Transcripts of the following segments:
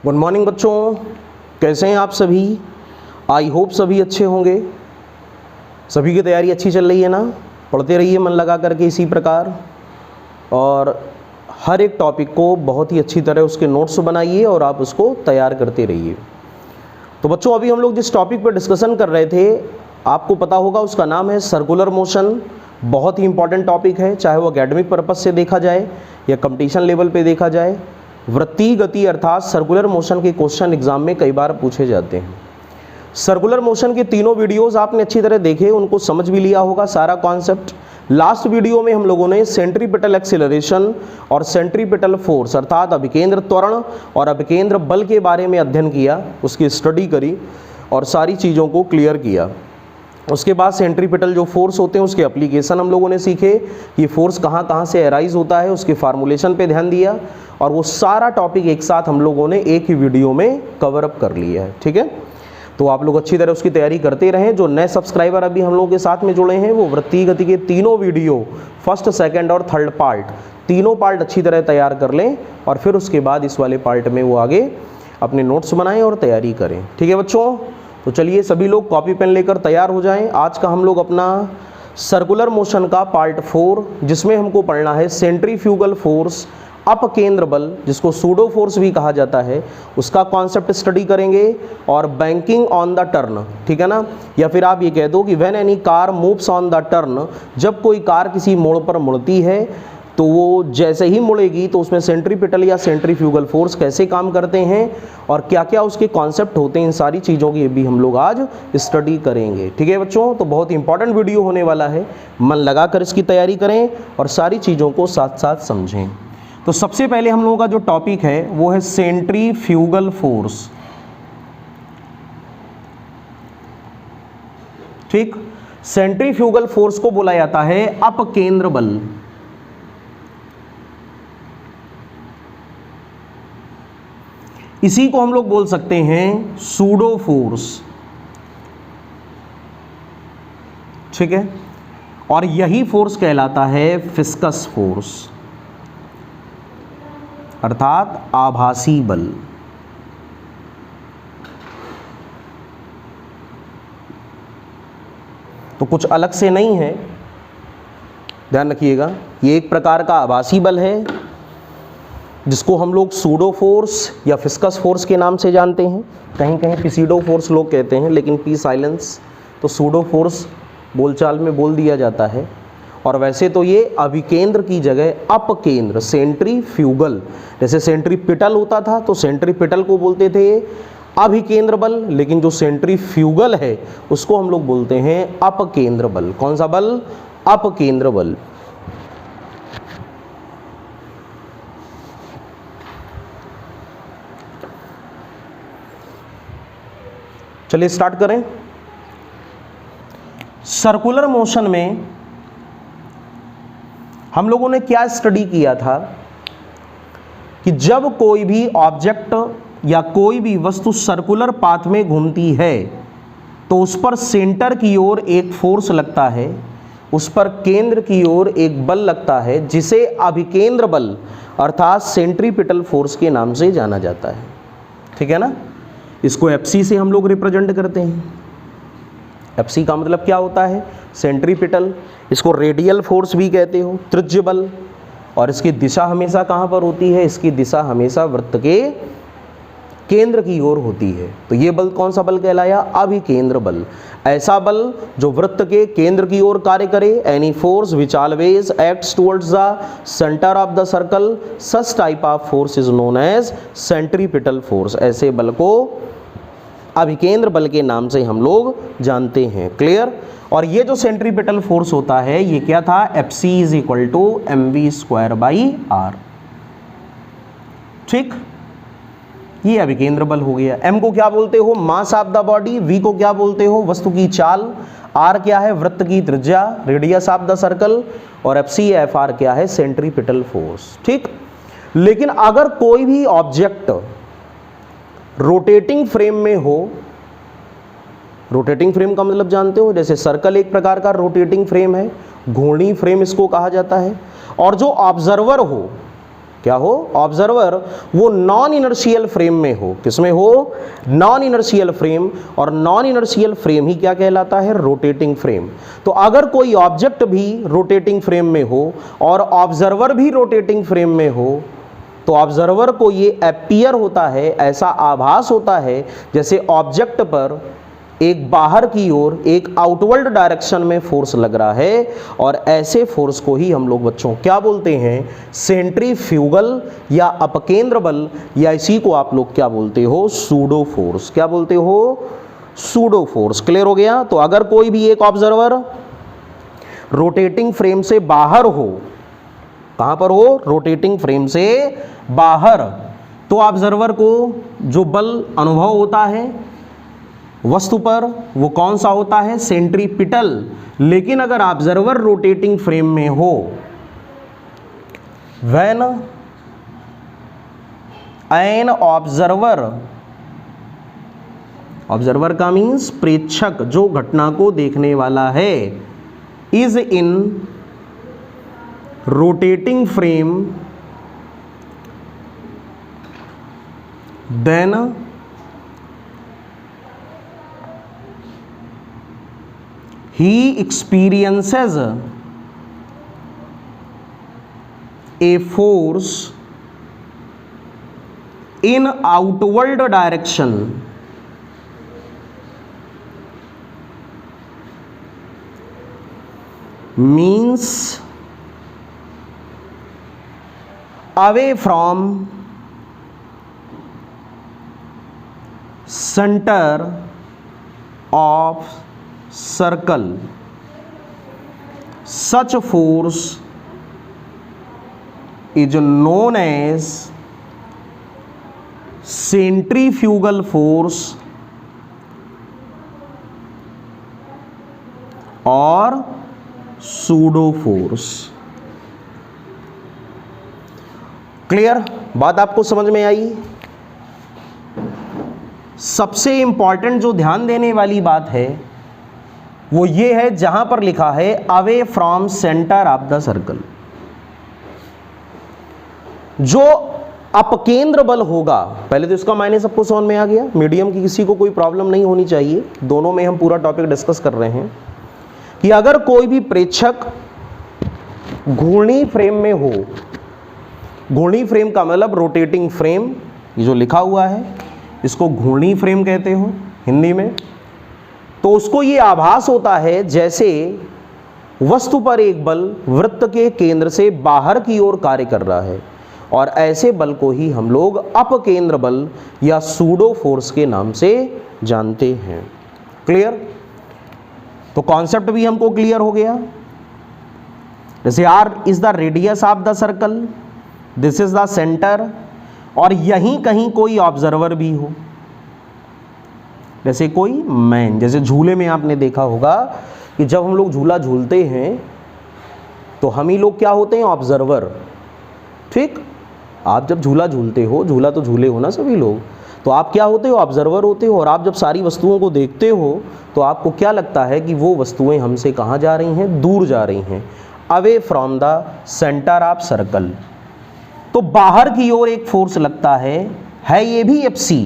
Good morning बच्चों, कैसे हैं आप सभी। आई होप सभी अच्छे होंगे। सभी की तैयारी अच्छी चल रही है ना। पढ़ते रहिए मन लगा करके इसी प्रकार, और हर एक टॉपिक को बहुत ही अच्छी तरह उसके नोट्स बनाइए और आप उसको तैयार करते रहिए। तो बच्चों, अभी हम लोग जिस टॉपिक पर डिस्कशन कर रहे थे, आपको पता होगा उसका नाम है सर्कुलर मोशन। बहुत ही इंपॉर्टेंट टॉपिक है, चाहे वो एकेडमिक पर्पस से देखा जाए या कंपटीशन लेवल पे देखा जाए। वृत्तीय गति अर्थात सर्कुलर मोशन के क्वेश्चन एग्जाम में कई बार पूछे जाते हैं। सर्कुलर मोशन के तीनों वीडियोस आपने अच्छी तरह देखे, उनको समझ भी लिया होगा सारा कॉन्सेप्ट। लास्ट वीडियो में हम लोगों ने सेंट्रीपिटल एक्सीलरेशन और सेंट्रीपिटल फोर्स अर्थात अभिकेंद्र त्वरण और अभिकेंद्र बल के बारे में अध्ययन किया, उसकी स्टडी करी और सारी चीज़ों को क्लियर किया। उसके बाद सेंट्रीपिटल जो फोर्स होते हैं उसके एप्लीकेशन हम लोगों ने सीखे, ये फोर्स कहाँ कहाँ से अराइज होता है, उसके फार्मूलेशन पे ध्यान दिया, और वो सारा टॉपिक एक साथ हम लोगों ने एक ही वीडियो में कवर अप कर लिया है। ठीक है, तो आप लोग अच्छी तरह उसकी तैयारी करते रहें। जो नए सब्सक्राइबर अभी हम लोगों के साथ में जुड़े हैं, वो वृत्तीय गति के तीनों वीडियो, फर्स्ट, सेकंड और थर्ड पार्ट, तीनों पार्ट अच्छी तरह तैयार कर लें, और फिर उसके बाद इस वाले पार्ट में वो आगे अपने नोट्स बनाएं और तैयारी करें। ठीक है बच्चों, तो चलिए सभी लोग कॉपी पेन लेकर तैयार हो जाएं। आज का हम लोग अपना सर्कुलर मोशन का पार्ट 4, जिसमें हमको पढ़ना है सेंट्रीफ्यूगल फोर्स, अपकेंद्र बल, जिसको सूडो फोर्स भी कहा जाता है, उसका कॉन्सेप्ट स्टडी करेंगे, और बैंकिंग ऑन द टर्न। ठीक है ना, या फिर आप ये कह दो कि when any car moves on the turn, जब कोई कार किसी मोड़ पर मुड़ती है तो वो जैसे ही मुड़ेगी तो उसमें सेंट्रीपिटल या सेंट्रीफ्यूगल फोर्स कैसे काम करते हैं और क्या क्या उसके कॉन्सेप्ट होते हैं, इन सारी चीज़ों की भी हम लोग आज स्टडी करेंगे। ठीक है बच्चों, तो बहुत इंपॉर्टेंट वीडियो होने वाला है, मन लगाकर इसकी तैयारी करें और सारी चीज़ों को साथ साथ समझें। तो सबसे पहले हम लोगों का जो टॉपिक है वो है सेंट्रीफ्यूगल फोर्स। ठीक, सेंट्रीफ्यूगल फोर्स को बोला जाता है अपकेंद्र बल। इसी को हम लोग बोल सकते हैं सूडो फोर्स। ठीक है, और यही फोर्स कहलाता है फिस्कस फोर्स अर्थात आभासी बल। तो कुछ अलग से नहीं है, ध्यान रखिएगा, ये एक प्रकार का आभासी बल है जिसको हम लोग सूडो फोर्स या फिस्कस फोर्स के नाम से जानते हैं। कहीं कहीं पिसीडो फोर्स लोग कहते हैं, लेकिन पी साइलेंस, तो सूडो फोर्स बोलचाल में बोल दिया जाता है। और वैसे तो ये अभिकेंद्र की जगह अपकेंद्र, सेंट्रीफ्यूगल, जैसे सेंट्रीपिटल होता था तो सेंट्रीपिटल को बोलते थे अभिकेंद्र बल, लेकिन जो सेंट्रीफ्यूगल है उसको हम लोग बोलते हैं अपकेंद्र बल। कौन सा बल? अपकेंद्र बल। चलिए स्टार्ट करें। सर्कुलर मोशन में हम लोगों ने क्या स्टडी किया था कि जब कोई भी ऑब्जेक्ट या कोई भी वस्तु सर्कुलर पाथ में घूमती है तो उस पर सेंटर की ओर एक फोर्स लगता है, उस पर केंद्र की ओर एक बल लगता है, जिसे अभिकेंद्र बल अर्थात सेंट्रीपिटल फोर्स के नाम से जाना जाता है। ठीक है ना, इसको एफसी से हम लोग रिप्रेजेंट करते हैं। एफसी का मतलब क्या होता है? सेंट्रीपिटल। इसको रेडियल फोर्स भी कहते हो, त्रिज्य बल। और इसकी दिशा हमेशा कहाँ पर होती है? इसकी दिशा हमेशा वृत्त के केंद्र की ओर होती है। तो ये बल कौन सा बल कहलाया? अभिकेंद्र बल। ऐसा बल जो वृत्त के केंद्र की ओर कार्य करे। Any force which always acts towards the centre of the circle, such type of force is known as centripetal force. ऐसे बल को अभिकेंद्र बल के नाम से हम लोग जानते हैं। क्लियर? और ये जो सेंट्रीपिटल फोर्स होता है ये क्या था? Fc is equal to mv²/r। ठीक, ये अभिकेंद्र बल हो गया। m को क्या बोलते हो? Mass of the body. v को क्या बोलते हो? वस्तु की चाल। r क्या है? वृत्त की त्रिज्या, रेडियस ऑफ द सर्कल। और Fr क्या है? Centripetal force. ठीक, लेकिन अगर कोई भी ऑब्जेक्ट रोटेटिंग फ्रेम में हो, रोटेटिंग फ्रेम का मतलब जानते हो, जैसे सर्कल एक प्रकार का रोटेटिंग फ्रेम है, घूर्णी फ्रेम इसको कहा जाता है, और जो ऑब्जर्वर हो, क्या हो, ऑब्जर्वर वो नॉन इनर्शियल फ्रेम में हो, किसमें हो, नॉन इनर्शियल फ्रेम, और नॉन इनर्शियल फ्रेम ही क्या कहलाता है, रोटेटिंग फ्रेम। तो अगर कोई ऑब्जेक्ट भी रोटेटिंग फ्रेम में हो और ऑब्जर्वर भी रोटेटिंग फ्रेम में हो, तो ऑब्जर्वर को ये अपीयर होता है, ऐसा आभास होता है जैसे ऑब्जेक्ट पर एक बाहर की ओर एक आउटवर्ड डायरेक्शन में फोर्स लग रहा है, और ऐसे फोर्स को ही हम लोग बच्चों क्या बोलते हैं, सेंट्रीफ्यूगल या अपकेंद्र बल, या इसी को आप लोग क्या बोलते हो, सूडो फोर्स। क्या बोलते हो, सूडो फोर्स। क्लियर हो गया। तो अगर कोई भी एक ऑब्जर्वर रोटेटिंग फ्रेम से बाहर हो, कहां पर हो, रोटेटिंग फ्रेम से बाहर, तो ऑब्जर्वर को जो बल अनुभव होता है वस्तु पर वो कौन सा होता है, सेंट्रीपिटल। लेकिन अगर ऑब्जर्वर रोटेटिंग फ्रेम में हो, व्हेन एन ऑब्जर्वर, ऑब्जर्वर का मीन्स प्रेक्षक, जो घटना को देखने वाला है, is in rotating frame, then he experiences a force in outward direction, means away from center of circle. Such force is known as centrifugal force और सूडो फोर्स। क्लियर, बात आपको समझ में आई। सबसे इंपॉर्टेंट जो ध्यान देने वाली बात है वो ये है, जहां पर लिखा है away from centre of the circle. जो अपकेंद्र बल होगा, पहले तो इसका मायने सबको समझ में आ गया, मीडियम की किसी को कोई प्रॉब्लम नहीं होनी चाहिए, दोनों में हम पूरा टॉपिक डिस्कस कर रहे हैं कि अगर कोई भी प्रेक्षक घूर्णी फ्रेम में हो, घूर्णी फ्रेम का मतलब रोटेटिंग फ्रेम, ये जो लिखा हुआ है इसको घूर्णी फ्रेम कहते हो हिंदी में, तो उसको ये आभास होता है जैसे वस्तु पर एक बल वृत्त के केंद्र से बाहर की ओर कार्य कर रहा है, और ऐसे बल को ही हम लोग अपकेंद्र बल या सूडो फोर्स के नाम से जानते हैं। क्लियर, तो कॉन्सेप्ट भी हमको क्लियर हो गया। जैसे R is the radius of the circle, this is the centre, और यहीं कहीं कोई ऑब्जर्वर भी हो, जैसे कोई मैन, जैसे झूले में आपने देखा होगा कि जब हम लोग झूला झूलते हैं तो हम ही लोग क्या होते हैं, ऑब्जर्वर। ठीक, आप जब झूला झूलते हो, झूला तो झूले हो ना सभी लोग, तो आप क्या होते हो, ऑब्जर्वर होते हो। और आप जब सारी वस्तुओं को देखते हो तो आपको क्या लगता है कि वो वस्तुएं हमसे कहाँ जा रही हैं, दूर जा रही हैं, away from the centre of circle. तो बाहर की ओर एक फोर्स लगता है ये भी एफसी,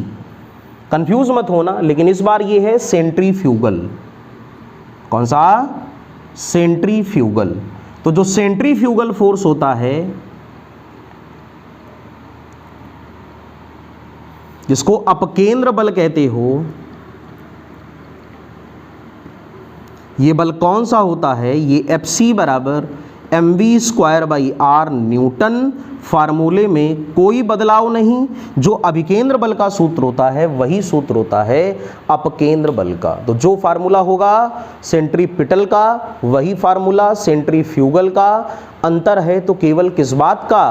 कंफ्यूज मत होना, लेकिन इस बार ये है सेंट्रीफ्यूगल। कौन सा, सेंट्रीफ्यूगल। तो जो सेंट्रीफ्यूगल फोर्स होता है, जिसको अपकेंद्र बल कहते हो, ये बल कौन सा होता है, ये एफसी बराबर mv² न्यूटन। फार्मूले में कोई बदलाव नहीं, जो अभिकेंद्र बल का सूत्र होता है वही सूत्र होता है अपकेंद्र बल का। तो जो फार्मूला होगा सेंट्रीपिटल का, वही फार्मूला सेंट्रीफ्यूगल का। अंतर है तो केवल किस बात का,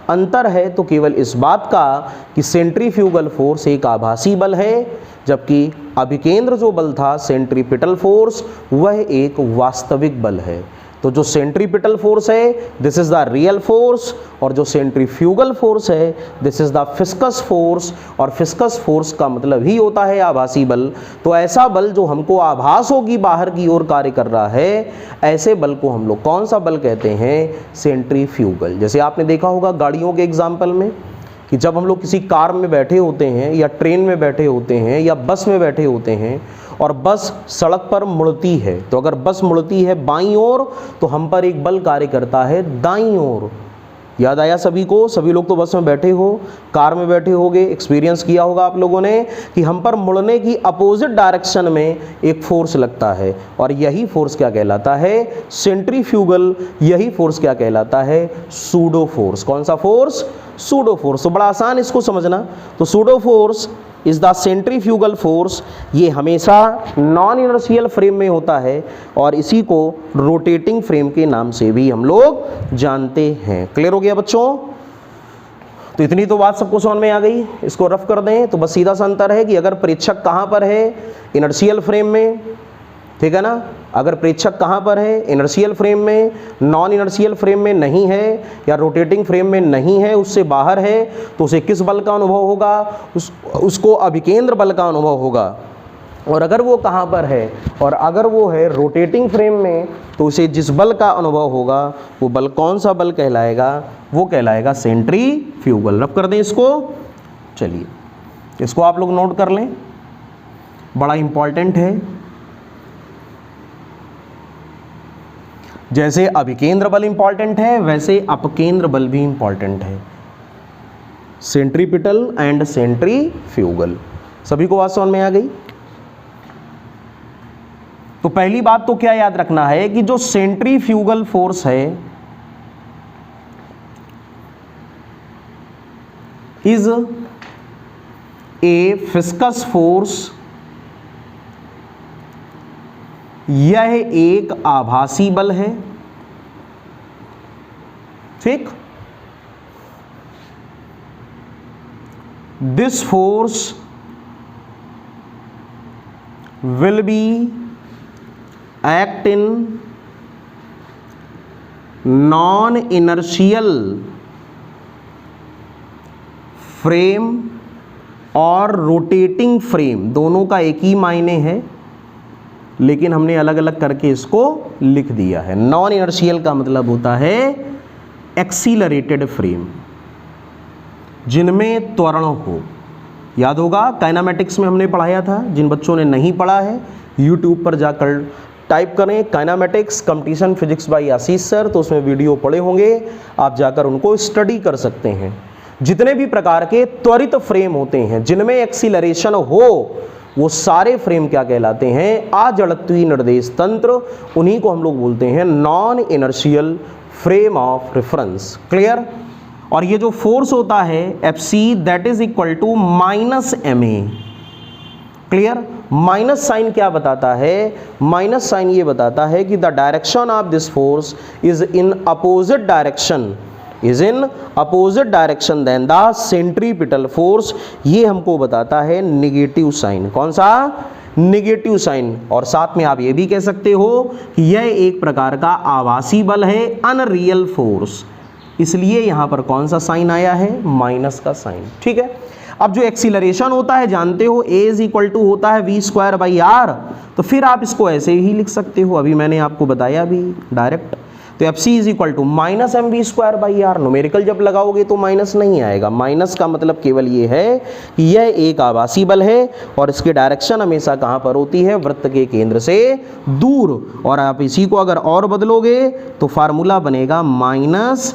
अंतर है तो केवल इस बात का कि सेंट्रीफ्यूगल फोर्स एक आभासी बल है, जबकि अभिकेंद्र जो बल था सेंट्रीपिटल फोर्स, वह एक वास्तविक बल है। तो जो सेंट्रीपिटल फोर्स है this is the real force, और जो सेंट्रीफ्यूगल फोर्स है दिस इज द फिस्कस फोर्स, और फिस्कस फोर्स का मतलब ही होता है आभासी बल। तो ऐसा बल जो हमको आभास हो कि बाहर की ओर कार्य कर रहा है, ऐसे बल को हम लोग कौन सा बल कहते हैं? सेंट्रीफ्यूगल। जैसे आपने देखा होगा गाड़ियों के एग्जाम्पल में कि जब हम लोग किसी कार में बैठे होते हैं या ट्रेन में बैठे होते हैं या बस में बैठे होते हैं और बस सड़क पर मुड़ती है, तो अगर बस मुड़ती है बाईं ओर तो हम पर एक बल कार्य करता है दाईं ओर। याद आया सभी को? सभी लोग तो बस में बैठे हो, कार में बैठे होगे, एक्सपीरियंस किया होगा आप लोगों ने कि हम पर मुड़ने की अपोजिट डायरेक्शन में एक फोर्स लगता है, और यही फोर्स क्या कहलाता है? सेंट्रीफ्यूगल। यही फोर्स क्या कहलाता है? Pseudo force. कौन सा फोर्स? Pseudo force. तो बड़ा आसान इसको समझना। तो pseudo force is the centrifugal force. ये हमेशा नॉन इनर्शियल फ्रेम में होता है, और इसी को रोटेटिंग फ्रेम के नाम से भी हम लोग जानते हैं। क्लियर हो गया बच्चों? तो इतनी तो बात सबको समझ में आ गई। इसको रफ कर दें तो बस सीधा सा अंतर है कि अगर प्रेक्षक कहाँ पर है? इनर्शियल फ्रेम में, ठीक है ना। अगर प्रेक्षक कहाँ पर है? इनर्शियल फ्रेम में। नॉन इनर्शियल फ्रेम में नहीं है या रोटेटिंग फ्रेम में नहीं है, उससे बाहर है, तो उसे किस बल का अनुभव होगा? उसको अभिकेंद्र बल का अनुभव होगा। और अगर वो कहाँ पर है? और अगर वो है रोटेटिंग फ्रेम में, तो उसे जिस बल का अनुभव होगा वो बल कौन सा बल कहलाएगा? वो कहलाएगा सेंट्रीफ्यूगल। रब कर दें इसको। चलिए इसको आप लोग नोट कर लें, बड़ा इंपॉर्टेंट है। जैसे अभिकेंद्र बल इंपॉर्टेंट है वैसे अपकेंद्र बल भी इंपॉर्टेंट है। Centripetal and centrifugal. सभी को बात समझ में आ गई? तो पहली बात तो क्या याद रखना है कि जो सेंट्रीफ्यूगल फोर्स है इज ए फिस्कस फोर्स। यह एक आभासी बल है, ठीक। This force will be act in non inertial frame और रोटेटिंग फ्रेम। दोनों का एक ही मायने है, लेकिन हमने अलग अलग करके इसको लिख दिया है। नॉन इनर्शियल का मतलब होता है एक्सीलरेटेड फ्रेम, जिनमें त्वरण हो। याद होगा काइनामेटिक्स में हमने पढ़ाया था। जिन बच्चों ने नहीं पढ़ा है यूट्यूब पर जाकर टाइप करें काइनामेटिक्स कंपटीशन फिजिक्स बाय आशीष सर, तो उसमें वीडियो पड़े होंगे, आप जाकर उनको स्टडी कर सकते हैं। जितने भी प्रकार के त्वरित फ्रेम होते हैं जिनमें एक्सीलरेशन हो, वो सारे फ्रेम क्या कहलाते हैं? अजड़त्वीय निर्देश तंत्र। उन्हीं को हम लोग बोलते हैं non inertial frame of reference. Clear? और ये जो फोर्स होता है Fc that is equal to -ma। Clear? Minus sign क्या बताता है? माइनस साइन ये बताता है कि the direction of this force is in opposite direction, is in opposite direction than the centripetal force. ये हमको बताता है निगेटिव साइन। कौन सा? Negative sign. और साथ में आप ये भी कह सकते हो कि यह एक प्रकार का आभासी बल है, अनरियल फोर्स। इसलिए यहां पर कौन सा साइन आया है? माइनस का साइन। ठीक है। अब जो एक्सीलरेशन होता है जानते हो a इज इक्वल टू होता है v²/r। तो फिर आप इसको ऐसे ही लिख सकते हो, अभी मैंने आपको बताया भी डायरेक्ट। तो Fc is equal to -mv²/r। Numerical जब लगाओगे तो माइनस नहीं आएगा। माइनस का मतलब केवल ये है कि यह एक आभासी बल है और इसकी डायरेक्शन हमेशा कहाँ पर होती है? वृत्त के केंद्र से दूर। और आप इसी को अगर और बदलोगे तो फार्मूला बनेगा -mr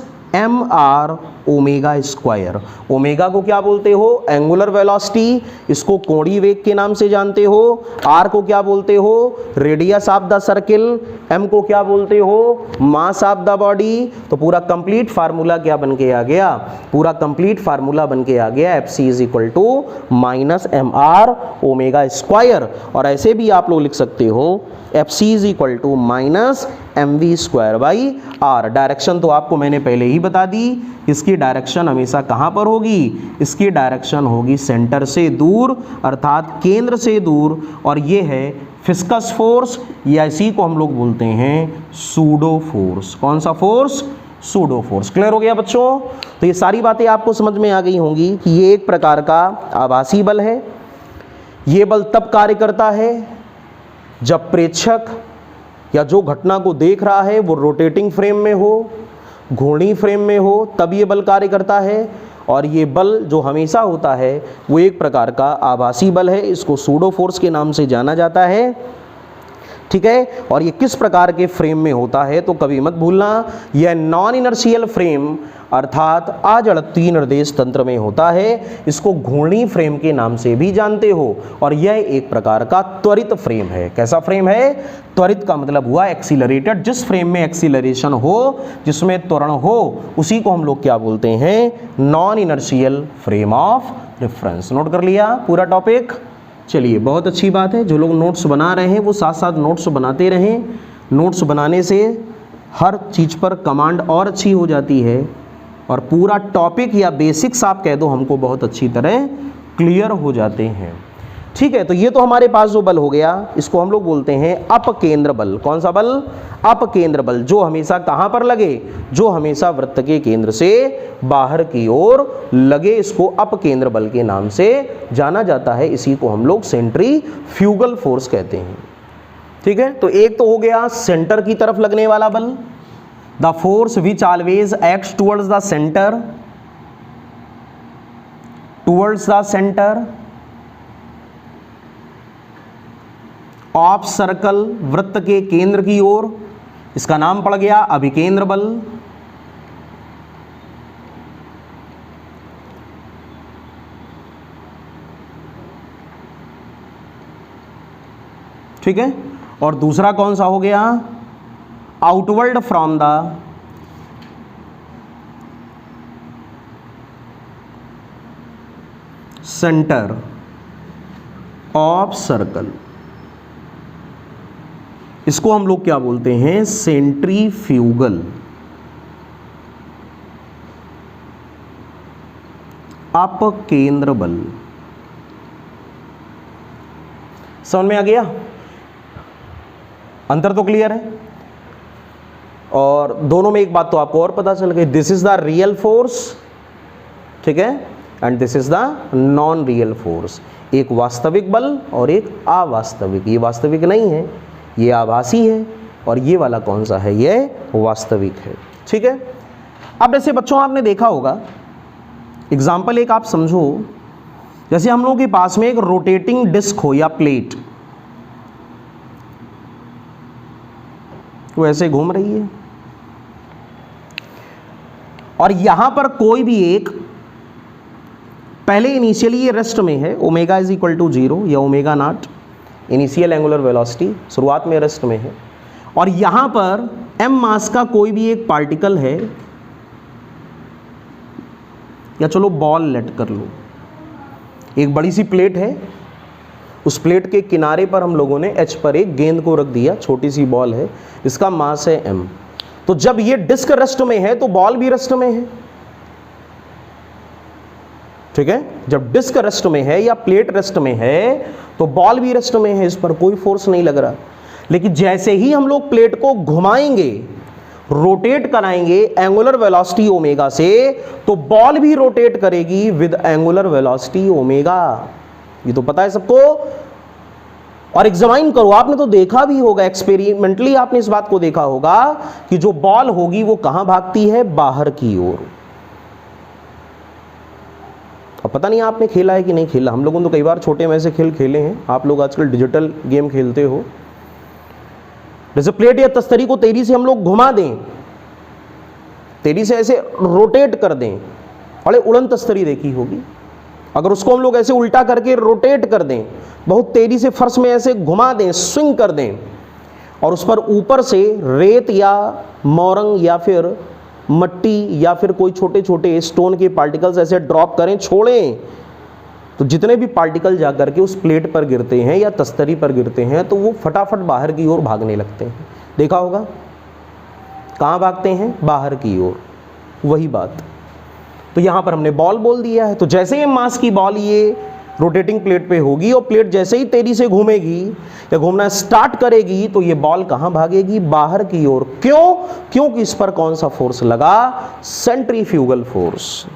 ω²। ओमेगा को क्या बोलते हो? Angular velocity. इसको कोणीय वेग के नाम से जानते हो। r को क्या बोलते हो? Radius of the circle. m को क्या बोलते हो? Mass of the body. तो पूरा कंप्लीट फार्मूला क्या बन के आ गया? पूरा कंप्लीट फार्मूला बन के आ गया Fc is equal to -mr ω²। और ऐसे भी आप लोग लिख सकते हो Fc is equal to -mv²/r। Direction तो आपको मैंने पहले ही बता दी। इसकी डायरेक्शन हमेशा कहाँ पर होगी? इसकी डायरेक्शन होगी सेंटर से दूर, अर्थात केंद्र से दूर। और ये है फिस्कस फोर्स, या इसी को हम लोग बोलते हैं सूडो फोर्स। कौन सा फोर्स? Pseudo force. क्लियर हो गया बच्चों? तो ये सारी बातें आपको समझ में आ गई होंगी कि ये एक प्रकार का आभासी बल है। ये बल तब कार्य करता है जब प्रेक्षक या जो घटना को देख रहा है वो रोटेटिंग फ्रेम में हो, घूर्णी फ्रेम में हो, तब ये बल कार्य करता है। और ये बल जो हमेशा होता है वो एक प्रकार का आभासी बल है, इसको सूडो फोर्स के नाम से जाना जाता है। ठीक है, और ये किस प्रकार के फ्रेम में होता है तो कभी मत भूलना, यह नॉन इनर्शियल फ्रेम अर्थात अजड़त्वीय निर्देश तंत्र में होता है। इसको घूर्णी फ्रेम के नाम से भी जानते हो। और यह एक प्रकार का त्वरित फ्रेम है। कैसा फ्रेम है? त्वरित का मतलब हुआ एक्सीलरेटेड। जिस फ्रेम में एक्सीलरेशन हो, जिसमें त्वरण हो, उसी को हम लोग क्या बोलते हैं? Non inertial frame of reference. Note कर लिया पूरा टॉपिक? चलिए, बहुत अच्छी बात है। जो लोग नोट्स बना रहे हैं वो साथ साथ नोट्स बनाते रहें। नोट्स बनाने से हर चीज़ पर कमांड और अच्छी हो जाती है और पूरा टॉपिक या बेसिक्स आप कह दो हमको बहुत अच्छी तरह क्लियर हो जाते हैं। ठीक है, तो ये तो हमारे पास जो बल हो गया, इसको हम लोग बोलते हैं अपकेंद्र बल। कौन सा बल? अपकेंद्र बल। जो हमेशा कहाँ पर लगे? जो हमेशा वृत्त के केंद्र से बाहर की ओर लगे, इसको अपकेंद्र बल के नाम से जाना जाता है। इसी को हम लोग सेंट्रीफ्यूगल फोर्स कहते हैं। ठीक है, तो एक तो हो गया सेंटर की तरफ लगने वाला बल, the force which always acts towards the centre, of circle, वृत्त के केंद्र की ओर। इसका नाम पड़ गया अभिकेंद्र बल। ठीक है, और दूसरा कौन सा हो गया? Outward from the centre of circle. इसको हम लोग क्या बोलते हैं? सेंट्रीफ्यूगल। अपकेंद्र बल। समझ में आ गया? अंतर तो क्लियर है। और दोनों में एक बात तो आपको और पता चल गई, this is the real force, ठीक है, and this is the non real force. एक वास्तविक बल और एक अवास्तविक। ये वास्तविक नहीं है, ये आभासी है, और ये वाला कौन सा है? ये वास्तविक है। ठीक है, अब जैसे बच्चों आपने देखा होगा, एग्जाम्पल एक आप समझो, जैसे हम लोगों के पास में एक रोटेटिंग डिस्क हो या प्लेट, वो ऐसे घूम रही है और यहां पर कोई भी एक, पहले इनिशियली ये रेस्ट में है, ओमेगा इज इक्वल टू 0 या omega naught, initial angular velocity शुरुआत में रेस्ट में है, और यहां पर m मास का कोई भी एक पार्टिकल है, या चलो बॉल लेट कर लो, एक बड़ी सी प्लेट है, उस प्लेट के किनारे पर हम लोगों ने h पर एक गेंद को रख दिया, छोटी सी बॉल है, इसका मास है m। तो जब ये डिस्क रेस्ट में है तो बॉल भी रेस्ट में है, ठीक है, जब डिस्क रेस्ट में है या प्लेट रेस्ट में है तो बॉल भी रेस्ट में है, इस पर कोई फोर्स नहीं लग रहा। लेकिन जैसे ही हम लोग प्लेट को घुमाएंगे, रोटेट कराएंगे एंगुलर वेलोसिटी ओमेगा से, तो बॉल भी रोटेट करेगी विद एंगुलर वेलोसिटी ओमेगा। ये तो पता है सबको। और एग्जामाइन करो, आपने तो देखा भी होगा, एक्सपेरिमेंटली आपने इस बात को देखा होगा कि जो बॉल होगी वो कहां भागती है? बाहर की ओर। अब पता नहीं आपने खेला है कि नहीं खेला, हम लोगों ने तो कई बार छोटे में ऐसे खेल खेले हैं। आप लोग आजकल डिजिटल गेम खेलते हो, जैसे प्लेट या तस्तरी को तेजी से हम लोग घुमा दें, तेजी से ऐसे रोटेट कर दें, अरे उड़न तस्तरी देखी होगी, अगर उसको हम लोग ऐसे उल्टा करके रोटेट कर दें, बहुत तेजी से फर्श में ऐसे घुमा दें, स्विंग कर दें, और उस पर ऊपर से रेत या मोरंग या फिर मट्टी या फिर कोई छोटे छोटे स्टोन के पार्टिकल्स ऐसे ड्रॉप करें, छोड़ें, तो जितने भी पार्टिकल जा करके उस प्लेट पर गिरते हैं या तस्तरी पर गिरते हैं तो वो फटाफट बाहर की ओर भागने लगते हैं। देखा होगा, कहाँ भागते हैं? बाहर की ओर। वही बात तो यहाँ पर हमने बॉल बोल दिया है। तो जैसे ये मास की बॉल ये रोटेटिंग प्लेट पे होगी और प्लेट जैसे ही तेजी से घूमेगी या घूमना स्टार्ट करेगी तो ये बॉल कहां भागेगी? बाहर की ओर। क्यों? क्योंकि इस पर कौन सा फोर्स लगा? Centrifugal force.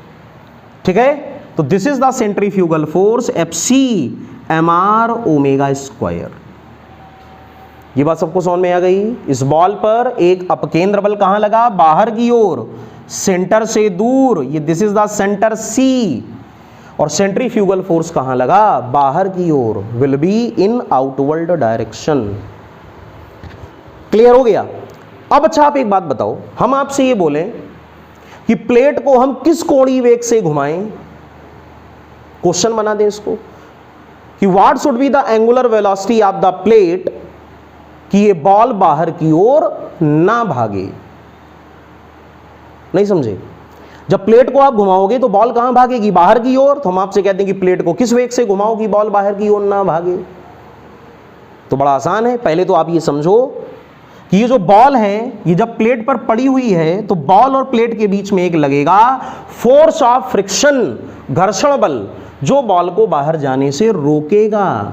ठीक है, तो this is the centrifugal force Fc mr omega square. ये बात सबको समझ में आ गई? इस बॉल पर एक अपकेंद्र बल कहां लगा? बाहर की ओर, सेंटर से दूर। ये this is the centre C। और सेंट्रीफ्यूगल फोर्स कहां लगा? बाहर की ओर, will be in outward direction. Clear हो गया? अब अच्छा आप एक बात बताओ, हम आपसे ये बोलें कि प्लेट को हम किस कोणीय वेग से घुमाएं? क्वेश्चन बना दें इसको कि what should be the angular velocity of the plate, कि ये बॉल बाहर की ओर ना भागे। नहीं समझे? जब प्लेट को आप घुमाओगे तो बॉल कहां भागेगी? बाहर की ओर। तो हम आपसे कहते हैं कि प्लेट को किस वेग से घुमाओ कि बॉल बाहर की ओर ना भागे। तो बड़ा आसान है, पहले तो आप ये समझो कि ये जो बॉल है ये जब प्लेट पर पड़ी हुई है तो बॉल और प्लेट के बीच में एक लगेगा फोर्स ऑफ फ्रिक्शन, घर्षण बल, जो बॉल को बाहर जाने से रोकेगा।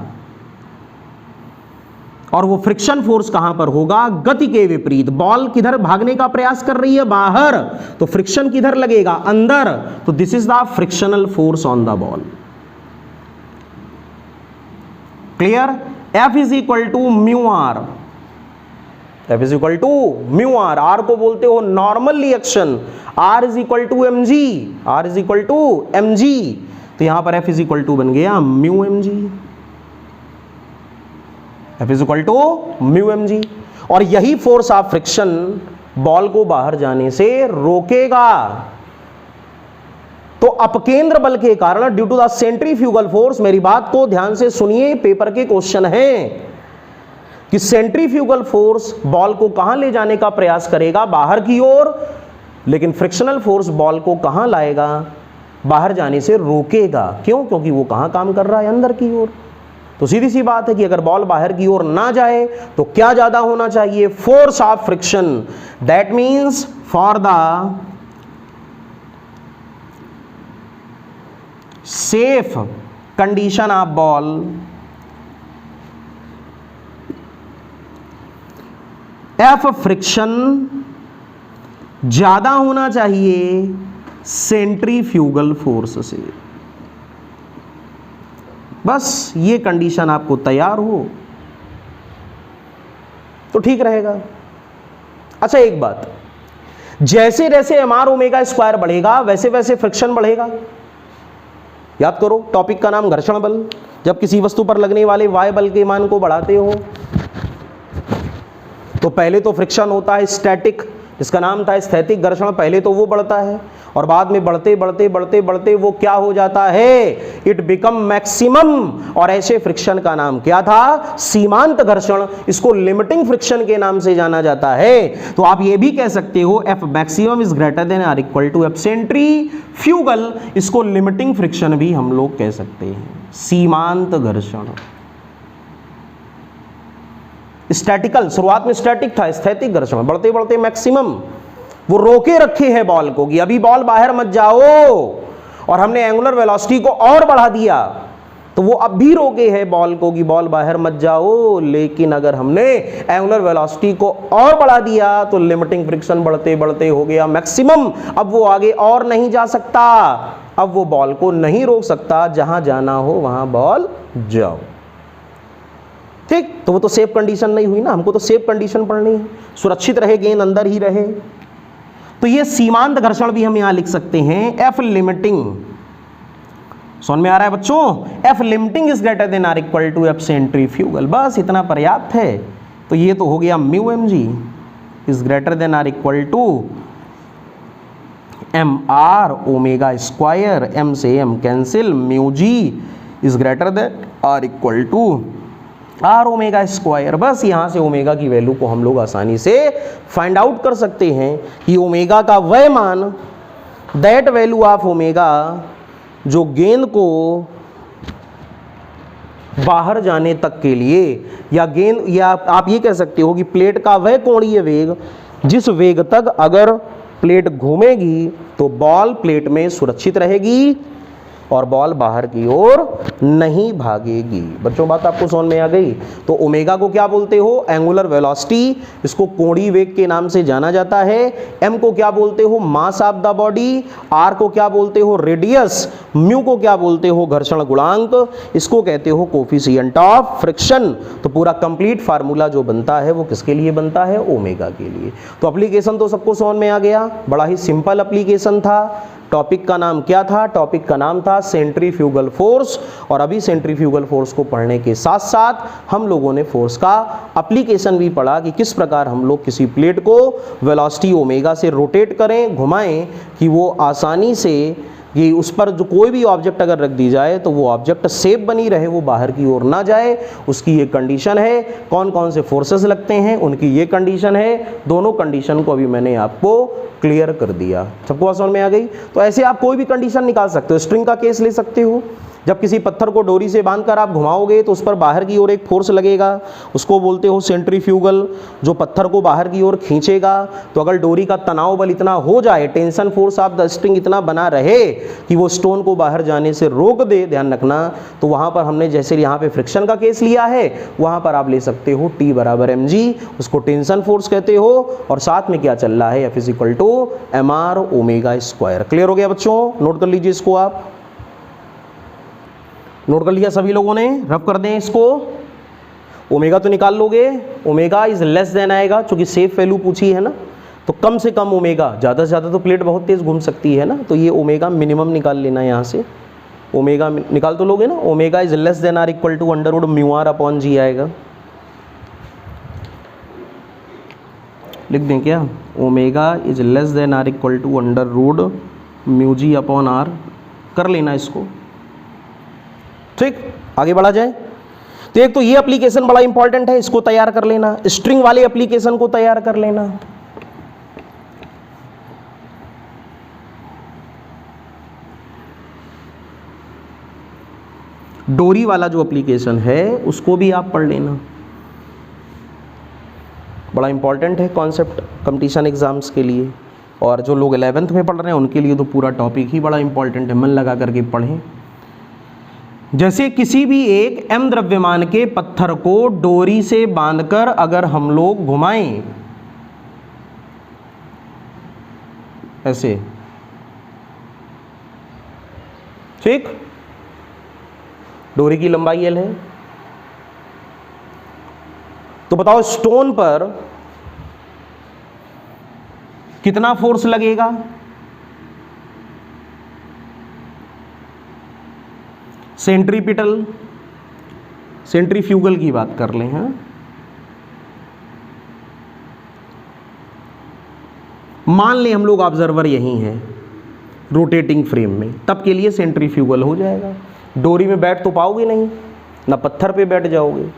और वो फ्रिक्शन फोर्स कहां पर होगा? गति के विपरीत। बॉल किधर भागने का प्रयास कर रही है? बाहर। तो फ्रिक्शन किधर लगेगा? अंदर। तो this is the frictional force on the ball. Clear? F is equal to mu R. F is equal to mu R. R को बोलते हो normal reaction. R is equal to m g. R is equal to m g. तो यहां पर F is equal to बन गया mu M g. F is equal to mu M g. और यही फोर्स ऑफ फ्रिक्शन बॉल को बाहर जाने से रोकेगा। तो अपकेंद्र बल के कारण, due to the centrifugal force, मेरी बात को ध्यान से सुनिए, पेपर के क्वेश्चन हैं कि सेंट्रीफ्यूगल फोर्स बॉल को कहां ले जाने का प्रयास करेगा? बाहर की ओर। लेकिन फ्रिक्शनल फोर्स बॉल को कहां लाएगा? बाहर जाने से रोकेगा। क्यों? क्योंकि वो कहां काम कर रहा है? अंदर की ओर। तो सीधी सी बात है कि अगर बॉल बाहर की ओर ना जाए तो क्या ज्यादा होना चाहिए? Force of friction. That means for the safe condition of ball, F friction ज्यादा होना चाहिए सेंट्रीफ्यूगल फोर्स से। बस ये कंडीशन आपको तैयार हो तो ठीक रहेगा। अच्छा एक बात, जैसे जैसे एमआर ओमेगा स्क्वायर बढ़ेगा वैसे वैसे फ्रिक्शन बढ़ेगा। याद करो, टॉपिक का नाम घर्षण बल। जब किसी वस्तु पर लगने वाले वाय बल के मान को बढ़ाते हो तो पहले तो फ्रिक्शन होता है स्टैटिक, जिसका नाम था स्थैतिक घर्षण। पहले तो वो बढ़ता है और बाद में बढ़ते बढ़ते बढ़ते बढ़ते वो क्या हो जाता है? It become maximum. और ऐसे फ्रिक्शन का नाम क्या था? सीमांत घर्षण। इसको लिमिटिंग फ्रिक्शन के नाम से जाना जाता है। तो आप ये भी कह सकते हो F maximum is greater than or equal to F centrifugal. इसको लिमिटिंग फ्रिक्शन भी हम लोग कह सकते हैं, सीमांत घर्षण। स्टैटिकल, शुरुआत में स्टैटिक था, स्थैतिक घर्षण, बढ़ते बढ़ते मैक्सिमम। वो रोके रखे हैं बॉल को कि अभी बॉल बाहर मत जाओ, और हमने एंगुलर वेलोसिटी को और बढ़ा दिया तो वो अब भी रोके है बॉल को कि बॉल बाहर मत जाओ। लेकिन अगर हमने एंगुलर वेलोसिटी को और बढ़ा दिया तो लिमिटिंग फ्रिक्शन बढ़ते बढ़ते हो गया मैक्सिमम। अब वो आगे और नहीं जा सकता, अब वो बॉल को नहीं रोक सकता, जहां जाना हो वहां बॉल जाओ। ठीक, तो वो तो सेफ कंडीशन नहीं हुई ना, हमको तो सेफ कंडीशन पढ़नी है, सुरक्षित रहे, गेंद अंदर ही रहे। तो ये सीमांत घर्षण भी हम यहां लिख सकते हैं F लिमिटिंग। समझ में आ रहा है बच्चों? F limiting is greater than or equal to F centrifugal. बस इतना पर्याप्त है। तो ये तो हो गया mu M G is greater than or equal to M R omega square. M से M cancel, mu G is greater than or equal to R omega square. बस यहाँ से ओमेगा की वैल्यू को हम लोग आसानी से फाइंड आउट कर सकते हैं कि ओमेगा का वह मान, दैट वैल्यू ऑफ ओमेगा, जो गेंद को बाहर जाने तक के लिए, या गेंद, या आप ये कह सकते हो कि प्लेट का वह कोणीय वेग जिस वेग तक अगर प्लेट घूमेगी तो बॉल प्लेट में सुरक्षित रहेगी और बॉल बाहर की ओर नहीं भागेगी। बच्चों बात आपको समझ में आ गई। तो ओमेगा को क्या बोलते हो? एंगुलर वेलोसिटी, इसको कोणीय वेग के नाम से जाना जाता है। एम को क्या बोलते हो? Mass of the body. R को क्या बोलते हो? रेडियस। म्यू को क्या बोलते हो? घर्षण गुणांक। इसको कहते हो कोफिशिएंट ऑफ फ्रिक्शन। तो पूरा कंप्लीट फार्मूला जो बनता है वो किसके लिए बनता है? ओमेगा के लिए। तो एप्लीकेशन तो सबको समझ में आ गया, बड़ा ही सिंपल एप्लीकेशन था। टॉपिक का नाम क्या था? टॉपिक का नाम था सेंट्रीफ्यूगल फोर्स। और अभी सेंट्रीफ्यूगल फोर्स को पढ़ने के साथ साथ हम लोगों ने फोर्स का एप्लीकेशन भी पढ़ा कि किस प्रकार हम लोग किसी प्लेट को वेलोसिटी ओमेगा से रोटेट करें, घुमाएं, कि वो आसानी से कि उस पर जो कोई भी ऑब्जेक्ट अगर रख दी जाए तो वो ऑब्जेक्ट सेफ बनी रहे, वो बाहर की ओर ना जाए। उसकी ये कंडीशन है। कौन कौन से फोर्सेस लगते हैं उनकी ये कंडीशन है। दोनों कंडीशन को अभी मैंने आपको क्लियर कर दिया। सबको बात समझ में आ गई? तो ऐसे आप कोई भी कंडीशन निकाल सकते हो। स्ट्रिंग का केस ले सकते हो। जब किसी पत्थर को डोरी से बांधकर आप घुमाओगे तो उस पर बाहर की ओर एक फोर्स लगेगा, उसको बोलते हो सेंट्रीफ्यूगल, जो पत्थर को बाहर की ओर खींचेगा। तो अगर डोरी का तनाव बल इतना हो जाए, tension force of the string इतना बना रहे कि वो स्टोन को बाहर जाने से रोक दे, ध्यान रखना, तो वहां पर हमने जैसे यहाँ पे फ्रिक्शन का केस लिया है, वहां पर आप ले सकते हो T बराबर mg, उसको टेंशन फोर्स कहते हो। और साथ में क्या चल रहा है? F equal to mr omega square. Clear हो गया बच्चों? नोट कर लीजिए इसको, आप नोट कर लिया सभी लोगों ने? रब कर दें इसको। ओमेगा तो निकाल लोगे, ओमेगा इज लेस देन आएगा, चूंकि सेफ वैल्यू पूछी है ना, तो कम से कम ओमेगा, ज़्यादा से ज़्यादा तो प्लेट बहुत तेज़ घूम सकती है ना, तो ये ओमेगा मिनिमम निकाल लेना यहाँ से। ओमेगा निकाल तो लोगे ना? Omega is less than or equal to under root mu R upon G आएगा। लिख दें क्या? Omega is less than or equal to under root mu G upon R. कर लेना इसको, ठीक। आगे बढ़ा जाए। तो एक तो ये एप्लीकेशन बड़ा इंपॉर्टेंट है, इसको तैयार कर लेना। स्ट्रिंग वाले एप्लीकेशन को तैयार कर लेना। डोरी वाला जो एप्लीकेशन है उसको भी आप पढ़ लेना, बड़ा इंपॉर्टेंट है कॉन्सेप्ट कंपटीशन एग्जाम्स के लिए। और जो लोग 11th में पढ़ रहे हैं उनके लिए तो पूरा टॉपिक ही बड़ा इंपॉर्टेंट है, मन लगा करके पढ़ें। जैसे किसी भी एक m द्रव्यमान के पत्थर को डोरी से बांधकर अगर हम लोग घुमाएं ऐसे, ठीक, डोरी की लंबाई L है, तो बताओ स्टोन पर कितना फोर्स लगेगा? सेंट्रीपिटल, सेंट्रीफ्यूगल की बात कर लें। हाँ, मान लें हम लोग ऑब्जर्वर यहीं है रोटेटिंग फ्रेम में, तब के लिए सेंट्रीफ्यूगल हो जाएगा। डोरी में बैठ तो पाओगे नहीं ना, पत्थर पे बैठ जाओगे।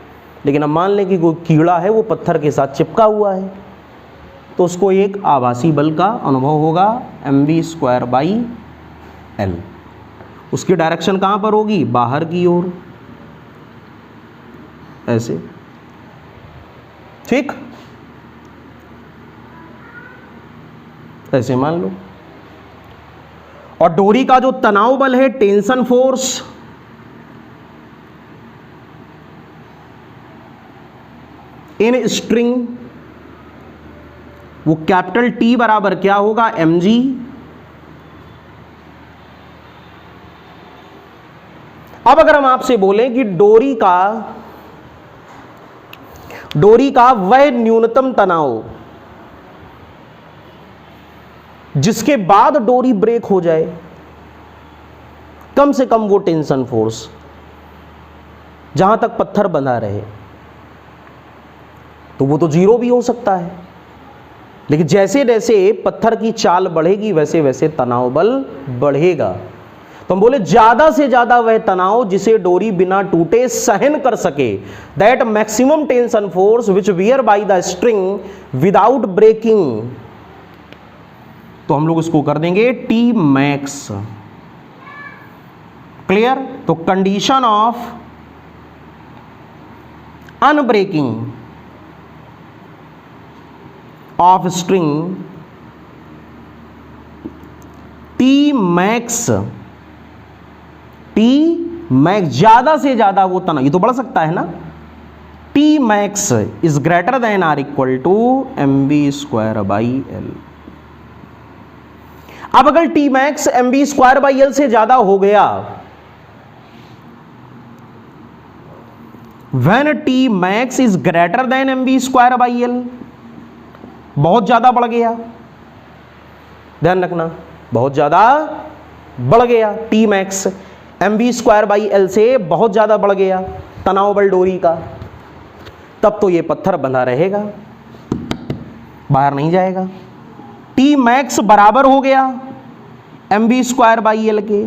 लेकिन अब मान लें कि कोई कीड़ा है वो पत्थर के साथ चिपका हुआ है, तो उसको एक आभासी बल का अनुभव होगा, mv²/L। उसकी डायरेक्शन कहाँ पर होगी? बाहर की ओर, ऐसे, ठीक, ऐसे मान लो। और डोरी का जो तनाव बल है, टेंशन फोर्स, इन स्ट्रिंग, वो कैपिटल T बराबर क्या होगा? mg। अब अगर हम आपसे बोलें कि डोरी का वह न्यूनतम तनाव जिसके बाद डोरी ब्रेक हो जाए, कम से कम वो टेंशन फोर्स जहां तक पत्थर बंधा रहे, तो वो तो 0 भी हो सकता है। लेकिन जैसे जैसे पत्थर की चाल बढ़ेगी वैसे वैसे तनाव बल बढ़ेगा। तो हम बोले ज्यादा से ज्यादा वह तनाव जिसे डोरी बिना टूटे सहन कर सके, that maximum tension force which bear by the string without breaking, तो हम लोग इसको कर देंगे T मैक्स। क्लियर? तो condition of unbreaking of string T max, T max ज्यादा से ज्यादा वो तनाव, ये तो बढ़ सकता है ना, T max is greater than or equal to m v square by l. अब अगर T max m v square by l से ज्यादा हो गया, when T max is greater than m v square by l, बहुत ज्यादा बढ़ गया, ध्यान रखना, बहुत ज्यादा बढ़ गया, T max m v square by l से बहुत ज्यादा बढ़ गया तनाव बल डोरी का, तब तो ये पत्थर बंधा रहेगा, बाहर नहीं जाएगा। टी मैक्स बराबर हो गया m v square by l के,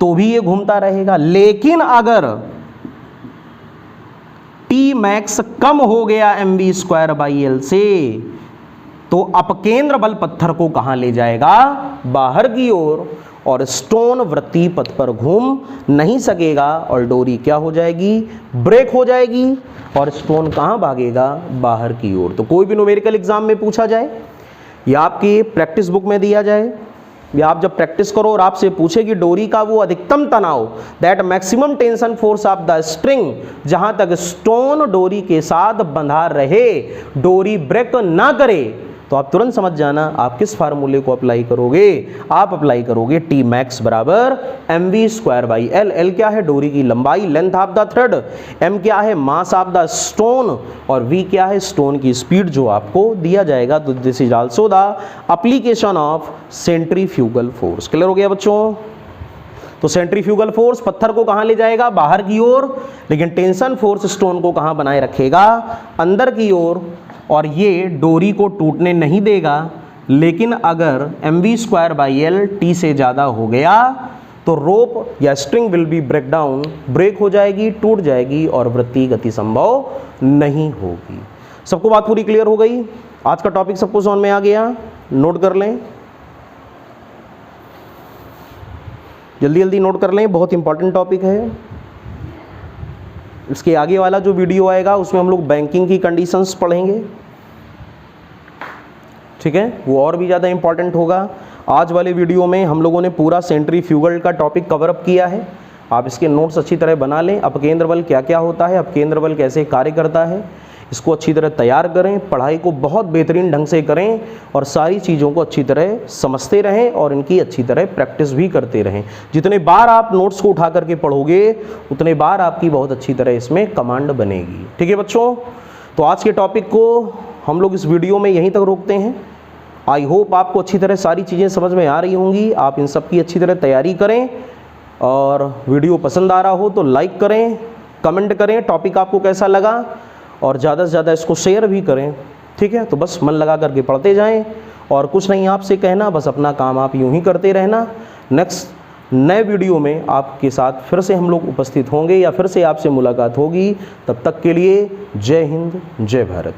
तो भी ये घूमता रहेगा। लेकिन अगर टी मैक्स कम हो गया m v square by l से, तो अपकेंद्र बल पत्थर को कहां ले जाएगा, बाहर की ओर, और स्टोन वृत्तीय पथ पर घूम नहीं सकेगा और डोरी क्या हो जाएगी, ब्रेक हो जाएगी, और स्टोन कहां भागेगा, बाहर की ओर। तो कोई भी न्यूमेरिकल एग्जाम में पूछा जाए या आपकी प्रैक्टिस बुक में दिया जाए, या आप जब प्रैक्टिस करो और आपसे पूछे कि डोरी का वो अधिकतम तनाव, that maximum tension force of the string, जहां तक स्टोन डोरी के साथ बंधा रहे, डोरी ब्रेक ना करे, तो आप तुरंत समझ जाना आप किस फार्मूले को अप्लाई करोगे, आप अप्लाई करोगे टी मैक्स बराबर m v square by l. L क्या है, डोरी की लंबाई, length of the thread, m क्या है, मास ऑफ द स्टोन, और वी क्या है, स्टोन की स्पीड जो आपको दिया जाएगा। तो this is also the application of centrifugal force. Clear हो गया बच्चों? तो सेंट्रीफ्यूगल फोर्स पत्थर को कहां ले जाएगा, बाहर की ओर, लेकिन टेंशन फोर्स स्टोन को कहां बनाए रखेगा, अंदर की ओर, और ये डोरी को टूटने नहीं देगा। लेकिन अगर m v square by l T से ज़्यादा हो गया तो रोप या string will be break down, break हो जाएगी, टूट जाएगी, और वृत्तीय गति संभव नहीं होगी। सबको बात पूरी क्लियर हो गई? आज का टॉपिक सबको समझ में आ गया? नोट कर लें, जल्दी जल्दी नोट कर लें, बहुत इंपॉर्टेंट टॉपिक है। इसके आगे वाला जो वीडियो आएगा उसमें हम लोग बैंकिंग की कंडीशंस पढ़ेंगे, ठीक है, वो और भी ज़्यादा इंपॉर्टेंट होगा। आज वाले वीडियो में हम लोगों ने पूरा सेंट्रीफ्यूगल का टॉपिक कवर अप किया है। आप इसके नोट्स अच्छी तरह बना लें, अपकेंद्र बल क्या क्या होता है, अपकेंद्र बल कैसे कार्य करता है, इसको अच्छी तरह तैयार करें, पढ़ाई को बहुत बेहतरीन ढंग से करें, और सारी चीज़ों को अच्छी तरह समझते रहें और इनकी अच्छी तरह प्रैक्टिस भी करते रहें। जितने बार आप नोट्स को उठा करके पढ़ोगे उतने बार आपकी बहुत अच्छी तरह इसमें कमांड बनेगी। ठीक है बच्चों? तो आज के टॉपिक को हम लोग इस वीडियो में यहीं तक रोकते हैं। आई होप आपको अच्छी तरह सारी चीज़ें समझ में आ रही होंगी। आप इन सब की अच्छी तरह तैयारी करें, और वीडियो पसंद आ रहा हो तो लाइक करें, कमेंट करें टॉपिक आपको कैसा लगा, और ज़्यादा से ज़्यादा इसको शेयर भी करें। ठीक है? तो बस मन लगा करके पढ़ते जाएं, और कुछ नहीं आपसे कहना, बस अपना काम आप यूं ही करते रहना। नेक्स्ट नए वीडियो में आपके साथ फिर से हम लोग उपस्थित होंगे, या फिर से आपसे मुलाकात होगी। तब तक के लिए जय हिंद, जय भारत।